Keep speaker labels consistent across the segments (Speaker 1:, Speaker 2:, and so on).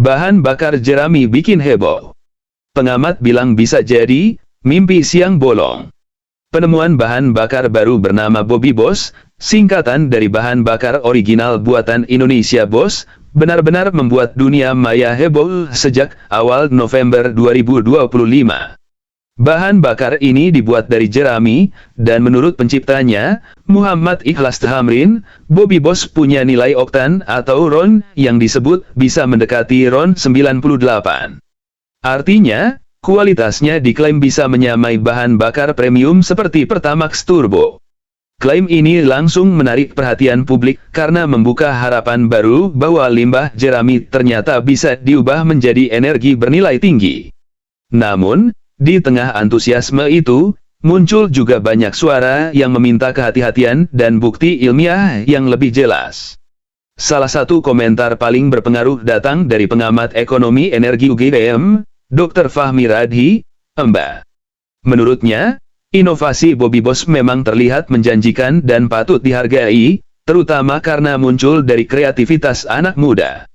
Speaker 1: Bahan bakar jerami bikin heboh. Pengamat bilang bisa jadi mimpi siang bolong. Penemuan bahan bakar baru bernama Bobby Boss, singkatan dari bahan bakar original buatan Indonesia Boss, benar-benar membuat dunia maya heboh sejak awal November 2025. Bahan bakar ini dibuat dari jerami, dan menurut penciptanya, Muhammad Ikhlas Thamrin, Bobby Boss punya nilai oktan atau RON yang disebut bisa mendekati RON 98. Artinya, kualitasnya diklaim bisa menyamai bahan bakar premium seperti Pertamax Turbo. Klaim ini langsung menarik perhatian publik karena membuka harapan baru bahwa limbah jerami ternyata bisa diubah menjadi energi bernilai tinggi. Namun, di tengah antusiasme itu, muncul juga banyak suara yang meminta kehati-hatian dan bukti ilmiah yang lebih jelas. Salah satu komentar paling berpengaruh datang dari pengamat ekonomi energi UGM, Dr. Fahmi Radhi, Mbak. Menurutnya, inovasi Bobby Boss memang terlihat menjanjikan dan patut dihargai, terutama karena muncul dari kreativitas anak muda.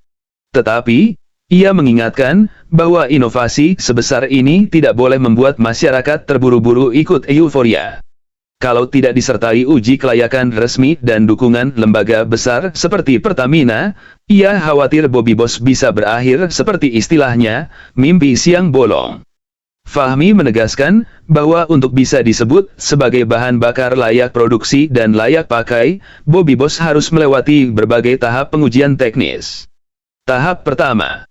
Speaker 1: Tetapi, ia mengingatkan bahwa inovasi sebesar ini tidak boleh membuat masyarakat terburu-buru ikut euforia. Kalau tidak disertai uji kelayakan resmi dan dukungan lembaga besar seperti Pertamina, ia khawatir Bobby Boss bisa berakhir seperti istilahnya, mimpi siang bolong. Fahmi menegaskan bahwa untuk bisa disebut sebagai bahan bakar layak produksi dan layak pakai, Bobby Boss harus melewati berbagai tahap pengujian teknis. Tahap pertama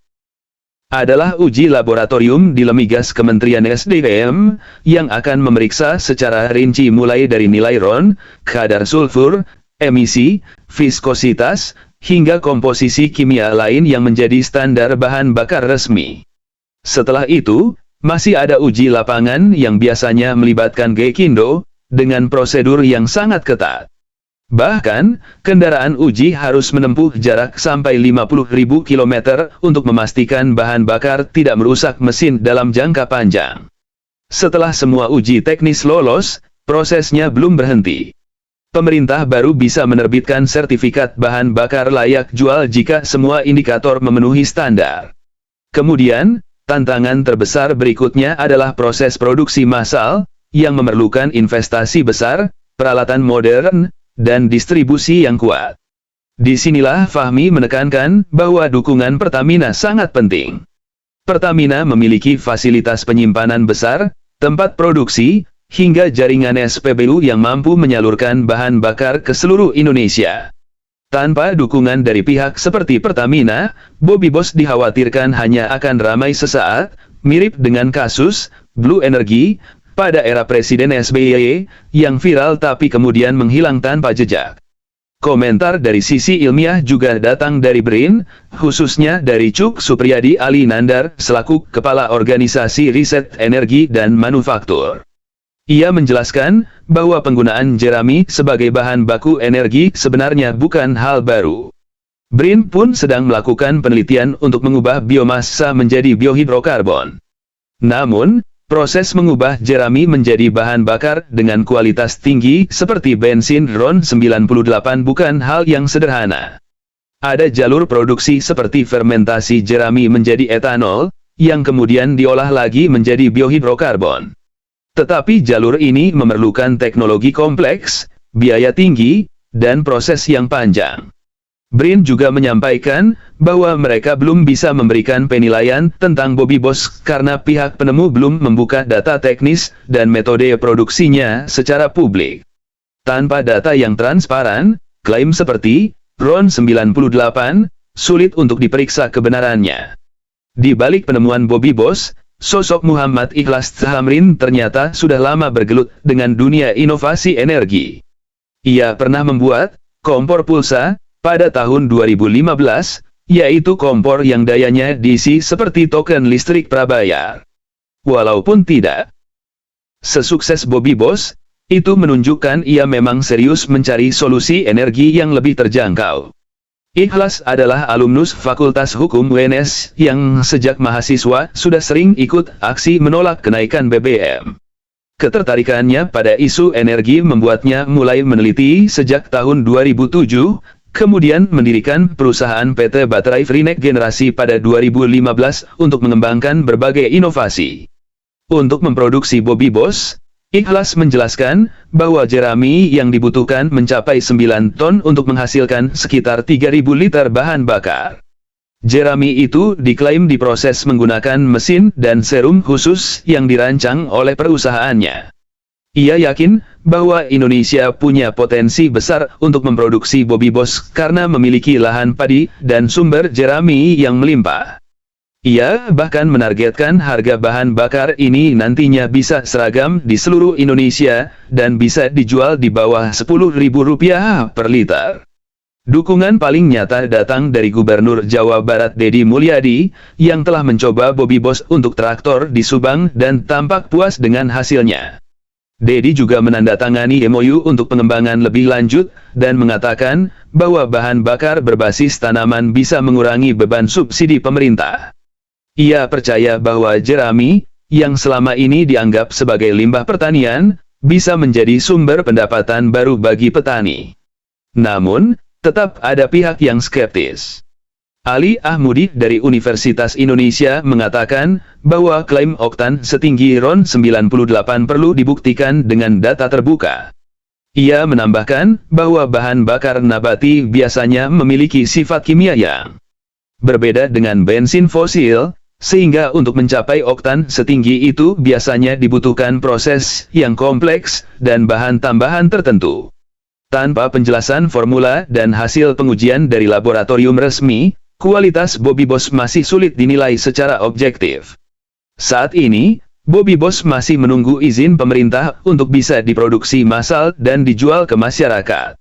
Speaker 1: adalah uji laboratorium di Lemigas Kementerian SDM, yang akan memeriksa secara rinci mulai dari nilai RON, kadar sulfur, emisi, viskositas, hingga komposisi kimia lain yang menjadi standar bahan bakar resmi. Setelah itu, masih ada uji lapangan yang biasanya melibatkan Gaikindo, dengan prosedur yang sangat ketat. Bahkan, kendaraan uji harus menempuh jarak sampai 50.000 km untuk memastikan bahan bakar tidak merusak mesin dalam jangka panjang. Setelah semua uji teknis lolos, prosesnya belum berhenti. Pemerintah baru bisa menerbitkan sertifikat bahan bakar layak jual jika semua indikator memenuhi standar. Kemudian, tantangan terbesar berikutnya adalah proses produksi massal, yang memerlukan investasi besar, peralatan modern, dan distribusi yang kuat. Disinilah Fahmi menekankan bahwa dukungan Pertamina sangat penting. Pertamina memiliki fasilitas penyimpanan besar, tempat produksi, hingga jaringan SPBU yang mampu menyalurkan bahan bakar ke seluruh Indonesia. Tanpa dukungan dari pihak seperti Pertamina, Bobby Boss dikhawatirkan hanya akan ramai sesaat, mirip dengan kasus Blue Energy pada era Presiden SBY, yang viral tapi kemudian menghilang tanpa jejak. Komentar dari sisi ilmiah juga datang dari BRIN, khususnya dari Cuk Supriyadi Ali Nandar, selaku Kepala Organisasi Riset Energi dan Manufaktur. Ia menjelaskan bahwa penggunaan jerami sebagai bahan baku energi sebenarnya bukan hal baru. BRIN pun sedang melakukan penelitian untuk mengubah biomasa menjadi biohidrokarbon. Namun, proses mengubah jerami menjadi bahan bakar dengan kualitas tinggi seperti bensin RON 98 bukan hal yang sederhana. Ada jalur produksi seperti fermentasi jerami menjadi etanol, yang kemudian diolah lagi menjadi biohidrokarbon. Tetapi jalur ini memerlukan teknologi kompleks, biaya tinggi, dan proses yang panjang. BRIN juga menyampaikan bahwa mereka belum bisa memberikan penilaian tentang Bobby Boss karena pihak penemu belum membuka data teknis dan metode produksinya secara publik. Tanpa data yang transparan, klaim seperti RON 98 sulit untuk diperiksa kebenarannya. Di balik penemuan Bobby Boss, sosok Muhammad Ikhlas Thamrin ternyata sudah lama bergelut dengan dunia inovasi energi. Ia pernah membuat kompor pulsa pada tahun 2015, yaitu kompor yang dayanya diisi seperti token listrik prabayar. Walaupun tidak sesukses Bobby Boss, itu menunjukkan ia memang serius mencari solusi energi yang lebih terjangkau. Ikhlas adalah alumnus Fakultas Hukum UNS yang sejak mahasiswa sudah sering ikut aksi menolak kenaikan BBM. Ketertarikannya pada isu energi membuatnya mulai meneliti sejak tahun 2007, kemudian mendirikan perusahaan PT Baterai Freenet generasi pada 2015 untuk mengembangkan berbagai inovasi. Untuk memproduksi Bobby Boss, Ikhlas menjelaskan bahwa jerami yang dibutuhkan mencapai 9 ton untuk menghasilkan sekitar 3.000 liter bahan bakar. Jerami itu diklaim diproses menggunakan mesin dan serum khusus yang dirancang oleh perusahaannya. Ia yakin bahwa Indonesia punya potensi besar untuk memproduksi Bobby Boss karena memiliki lahan padi dan sumber jerami yang melimpah. Ia bahkan menargetkan harga bahan bakar ini nantinya bisa seragam di seluruh Indonesia dan bisa dijual di bawah Rp10.000 per liter. Dukungan paling nyata datang dari Gubernur Jawa Barat Deddy Mulyadi yang telah mencoba Bobby Boss untuk traktor di Subang dan tampak puas dengan hasilnya. Deddy juga menandatangani MOU untuk pengembangan lebih lanjut dan mengatakan bahwa bahan bakar berbasis tanaman bisa mengurangi beban subsidi pemerintah. Ia percaya bahwa jerami, yang selama ini dianggap sebagai limbah pertanian, bisa menjadi sumber pendapatan baru bagi petani. Namun, tetap ada pihak yang skeptis. Ali Ahmudi dari Universitas Indonesia mengatakan bahwa klaim oktan setinggi RON 98 perlu dibuktikan dengan data terbuka. Ia menambahkan bahwa bahan bakar nabati biasanya memiliki sifat kimia yang berbeda dengan bensin fosil, sehingga untuk mencapai oktan setinggi itu biasanya dibutuhkan proses yang kompleks dan bahan tambahan tertentu. Tanpa penjelasan formula dan hasil pengujian dari laboratorium resmi, kualitas Bobby Boss masih sulit dinilai secara objektif. Saat ini, Bobby Boss masih menunggu izin pemerintah untuk bisa diproduksi massal dan dijual ke masyarakat.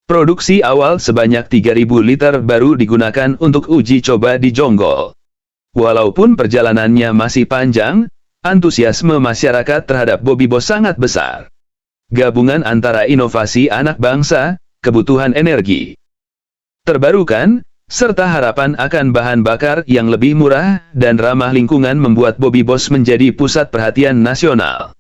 Speaker 1: Produksi awal sebanyak 3.000 liter baru digunakan untuk uji coba di Jonggol. Walaupun perjalanannya masih panjang, antusiasme masyarakat terhadap Bobby Boss sangat besar. Gabungan antara inovasi anak bangsa, kebutuhan energi terbarukan, serta harapan akan bahan bakar yang lebih murah dan ramah lingkungan membuat Bobby Boss menjadi pusat perhatian nasional.